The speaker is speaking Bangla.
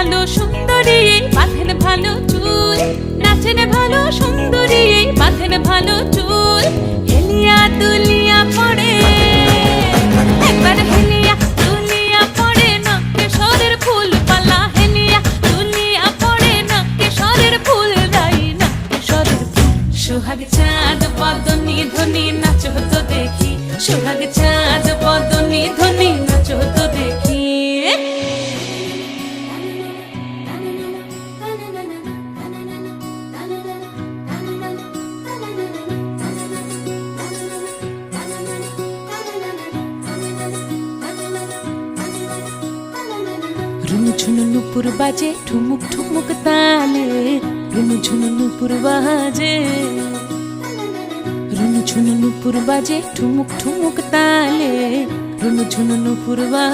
ভালো সুন্দরী বাঁধেন ভালো চুল, নাচেন ভালো সুন্দরী বাঁধেন ভালো চুল। হেলিয়া দুলিয়া পড়ে একবার হেলিয়া দুলিয়া পড়ে নকেশ্বরের ফুল পালা, হেলিয়া দুলিয়া পড়ে নকেশ্বরের ফুল রাই নকেশ্বরের ফুল। সোহাগ চাঁদ বদনি ধ্বনি নাচো তো দেখি, সোহাগ চাঁদ বদনি ধ্বনি নাচো তো দেখি। রুনু ঝুনু নুপুর বাজে ঠুমুক ঠুমুক তালে, রুনু ঝুনু নুপুর বাজে, রুনু ঝুনু নুপুর বাজে ঠুমুক ঠুমুক তালে, রুনু ঝুনু নুপুর বাজে।